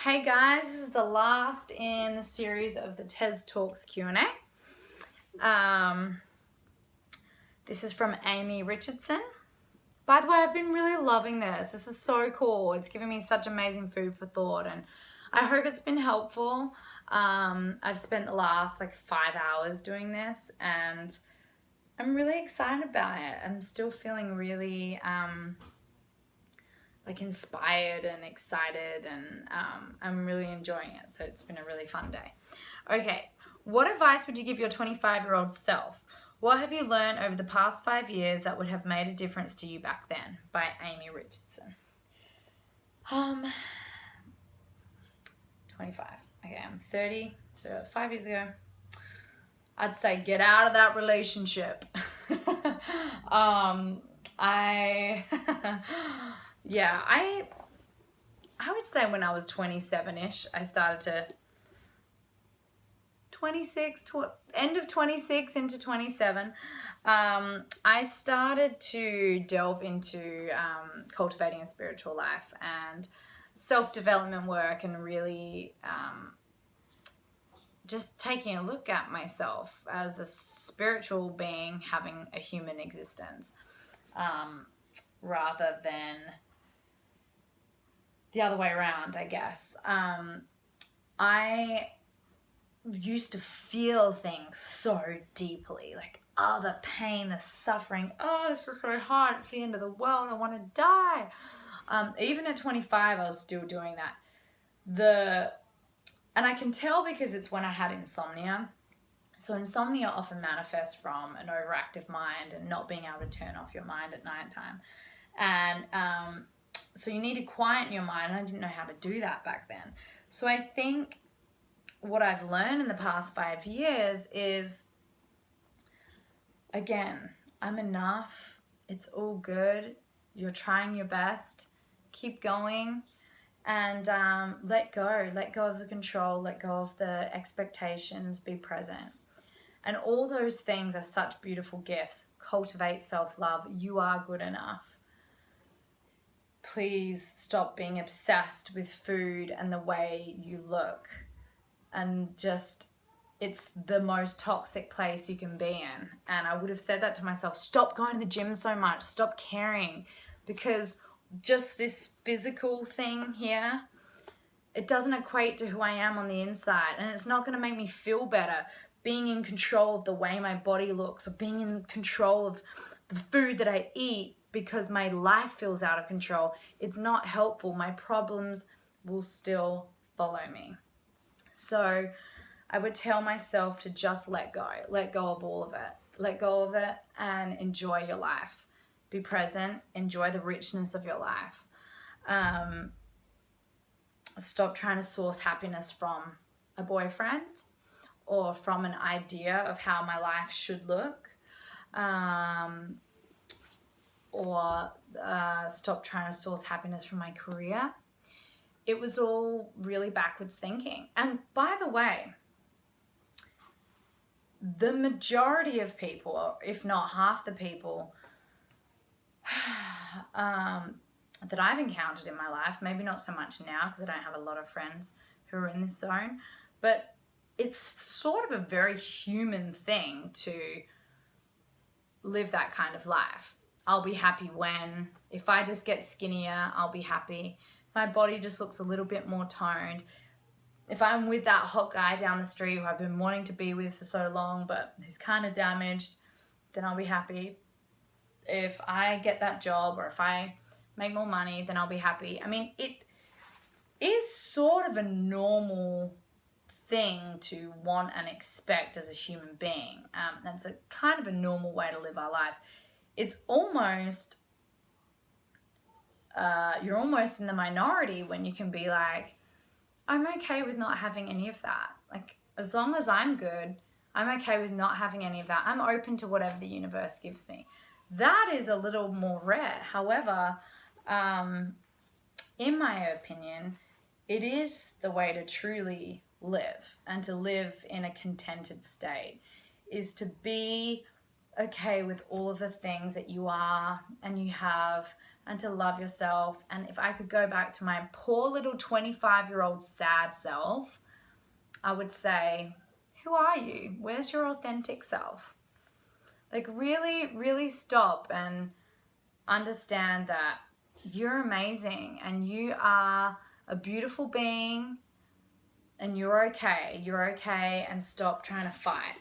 Hey guys, this is the last in the series of the Tez Talks Q&A. This is from Amy Richardson. By the way, I've been really loving this. This is so cool. It's given me such amazing food for thought, and I hope it's been helpful. I've spent the last 5 hours doing this, and I'm really excited about it. I'm still feeling really inspired and excited, and I'm really enjoying it. So it's been a really fun day. Okay, what advice would you give your 25-year-old self? What have you learned over the past 5 years that would have made a difference to you back then? By Amy Richardson. 25. Okay, I'm 30, so that's 5 years ago. I'd say get out of that relationship. I would say when I was 27-ish, I started to end of 26 into 27, I started to delve into cultivating a spiritual life and self-development work, and really just taking a look at myself as a spiritual being having a human existence, rather than the other way around, I guess. I used to feel things so deeply, the pain, the suffering, this is so hard, it's the end of the world, I want to die. Even at 25, I was still doing that. And I can tell because it's when I had insomnia. So insomnia often manifests from an overactive mind and not being able to turn off your mind at nighttime. And so you need to quieten your mind. I didn't know how to do that back then. So I think what I've learned in the past 5 years is, again, I'm enough. It's all good. You're trying your best. Keep going. And let go of the control, let go of the expectations, be present. And all those things are such beautiful gifts. Cultivate self-love. You are good enough. Please stop being obsessed with food and the way you look. And it's the most toxic place you can be in. And I would have said that to myself. Stop going to the gym so much. Stop caring. Because just this physical thing here, it doesn't equate to who I am on the inside, and it's not going to make me feel better being in control of the way my body looks, or being in control of the food that I eat because my life feels out of control. It's not helpful. My problems will still follow me. So I would tell myself to just let go of all of it, let go of it, and enjoy your life. Be present, enjoy the richness of your life. Stop trying to source happiness from a boyfriend or from an idea of how my life should look. Or stop trying to source happiness from my career. It was all really backwards thinking. And by the way, the majority of people, if not half the people, that I've encountered in my life, maybe not so much now because I don't have a lot of friends who are in this zone, but it's sort of a very human thing to live that kind of life. I'll be happy if I just get skinnier, I'll be happy. If my body just looks a little bit more toned, if I'm with that hot guy down the street who I've been wanting to be with for so long but who's kind of damaged, then I'll be happy. If I get that job, or if I make more money, then I'll be happy. I mean, it is sort of a normal thing to want and expect as a human being. That's a kind of a normal way to live our lives. It's almost, you're almost in the minority when you can be like, I'm okay with not having any of that. As long as I'm good, I'm okay with not having any of that. I'm open to whatever the universe gives me. That is a little more rare. However, in my opinion, it is the way to truly live, and to live in a contented state is to be okay with all of the things that you are and you have and to love yourself. And if I could go back to my poor little 25-year-old sad self, I would say, who are you? Where's your authentic self? Like really, really stop and understand that you're amazing and you are a beautiful being and you're okay. You're okay, and stop trying to fight.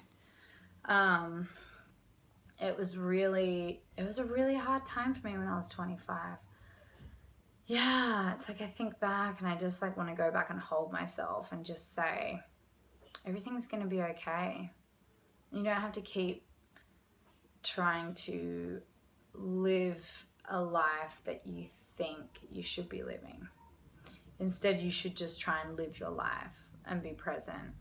It was a really hard time for me when I was 25. Yeah, it's like I think back and I just like want to go back and hold myself and just say, everything's going to be okay. You don't have to keep trying to live a life that you think you should be living. Instead, you should just try and live your life and be present.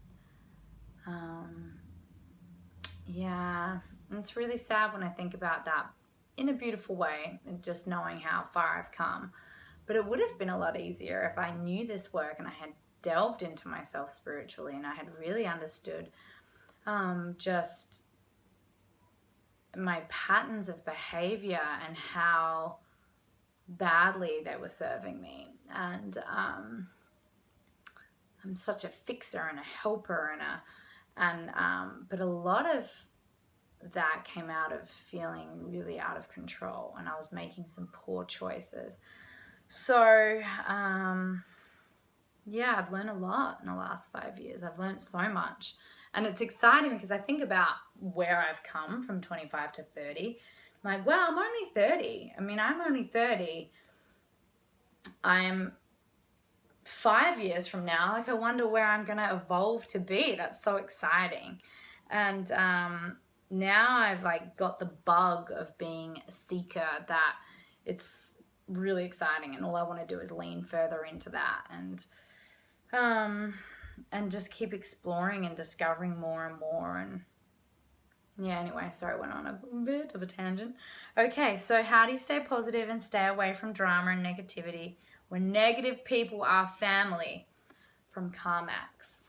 Yeah, and it's really sad when I think about that in a beautiful way and just knowing how far I've come. But it would have been a lot easier if I knew this work and I had delved into myself spiritually and I had really understood just my patterns of behavior and how badly they were serving me. And I'm such a fixer and a helper but a lot of that came out of feeling really out of control, and I was making some poor choices. So yeah, I've learned a lot in the last 5 years. I've learned so much, and it's exciting because I think about where I've come from 25 to 30. I'm like, wow, I'm only 30. I mean, I'm only 30. I'm 5 years from now. Like, I wonder where I'm going to evolve to be. That's so exciting. And now I've like got the bug of being a seeker, that it's really exciting, and all I want to do is lean further into that and just keep exploring and discovering more and more. And yeah, anyway, sorry, I went on a bit of a tangent. Okay, so how do you stay positive and stay away from drama and negativity when negative people are family? From Carmax.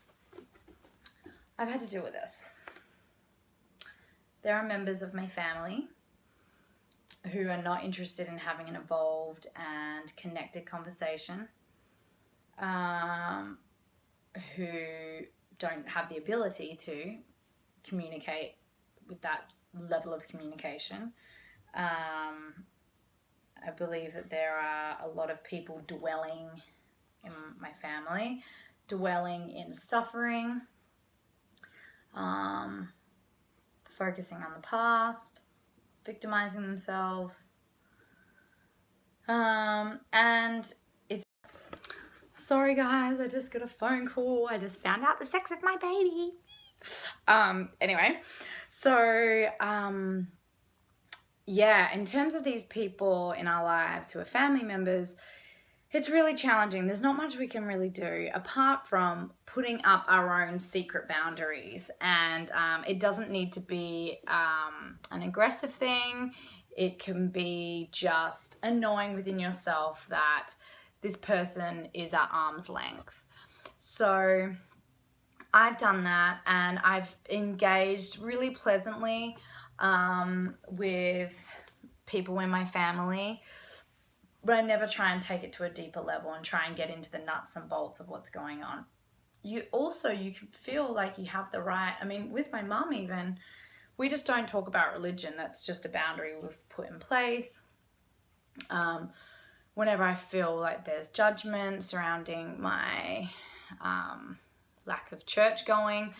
I've had to deal with this. There are members of my family who are not interested in having an involved and connected conversation, who don't have the ability to communicate with that level of communication. I believe that there are a lot of people dwelling in my family, dwelling in suffering, focusing on the past, victimizing themselves. And it's... Sorry guys, I just got a phone call. I just found out the sex of my baby. Anyway, so yeah, in terms of these people in our lives who are family members, it's really challenging. There's not much we can really do apart from putting up our own secret boundaries. And it doesn't need to be an aggressive thing. It can be just knowing within yourself that this person is at arm's length. So I've done that, and I've engaged really pleasantly with people in my family, but I never try and take it to a deeper level and try and get into the nuts and bolts of what's going on. You can feel like you have the right. I mean, with my mum even, we just don't talk about religion. That's just a boundary we've put in place. Whenever I feel like there's judgment surrounding my lack of church going,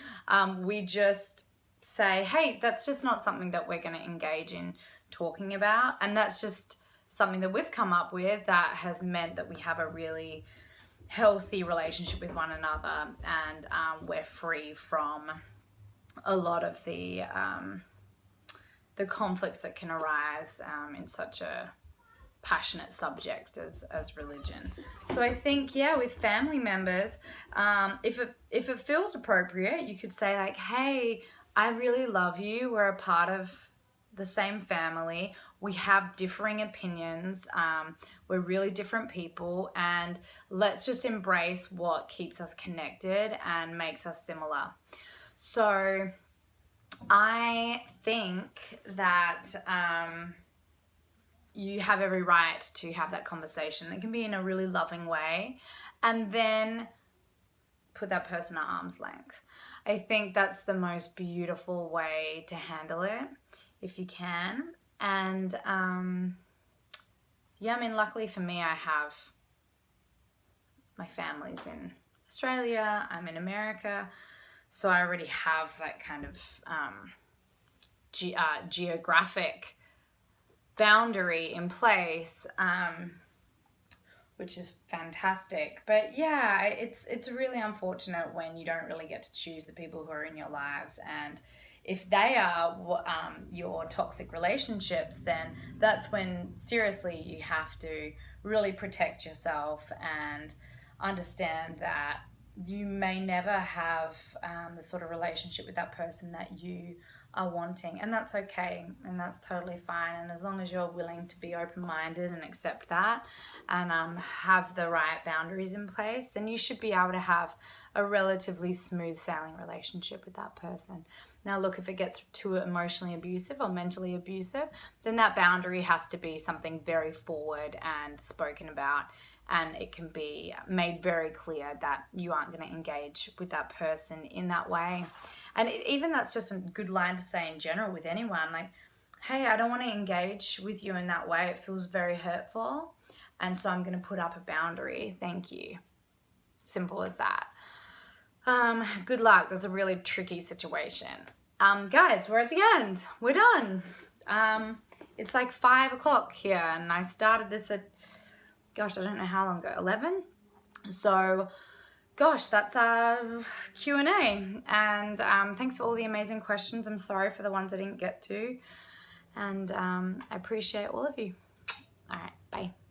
we just say, hey, that's just not something that we're going to engage in talking about. And that's just something that we've come up with that has meant that we have a really healthy relationship with one another, and we're free from a lot of the conflicts that can arise in such a passionate subject as religion. So I think, yeah, with family members, if it feels appropriate, you could say like, hey, I really love you. We're a part of the same family. We have differing opinions. We're really different people, and let's just embrace what keeps us connected and makes us similar. So I think that you have every right to have that conversation. It can be in a really loving way, and then put that person at arm's length. I think that's the most beautiful way to handle it, if you can. And yeah, I mean, luckily for me, I have my family's in Australia, I'm in America, so I already have that kind of geographic boundary in place, which is fantastic. But yeah, it's really unfortunate when you don't really get to choose the people who are in your lives, and if they are your toxic relationships, then that's when seriously you have to really protect yourself and understand that you may never have the sort of relationship with that person that you are wanting, and that's okay, and that's totally fine. And as long as you're willing to be open-minded and accept that, and have the right boundaries in place, then you should be able to have a relatively smooth sailing relationship with that person. Now look, if it gets too emotionally abusive or mentally abusive, then that boundary has to be something very forward and spoken about, and it can be made very clear that you aren't going to engage with that person in that way. And even that's just a good line to say in general with anyone, like, hey, I don't want to engage with you in that way. It feels very hurtful, and so I'm going to put up a boundary. Thank you. Simple as that. Good luck. That's a really tricky situation. Guys, we're at the end. We're done. It's like 5 o'clock here, and I started this at, gosh, I don't know how long ago, 11? So, gosh, that's a Q&A. And thanks for all the amazing questions. I'm sorry for the ones I didn't get to. And I appreciate all of you. All right, bye.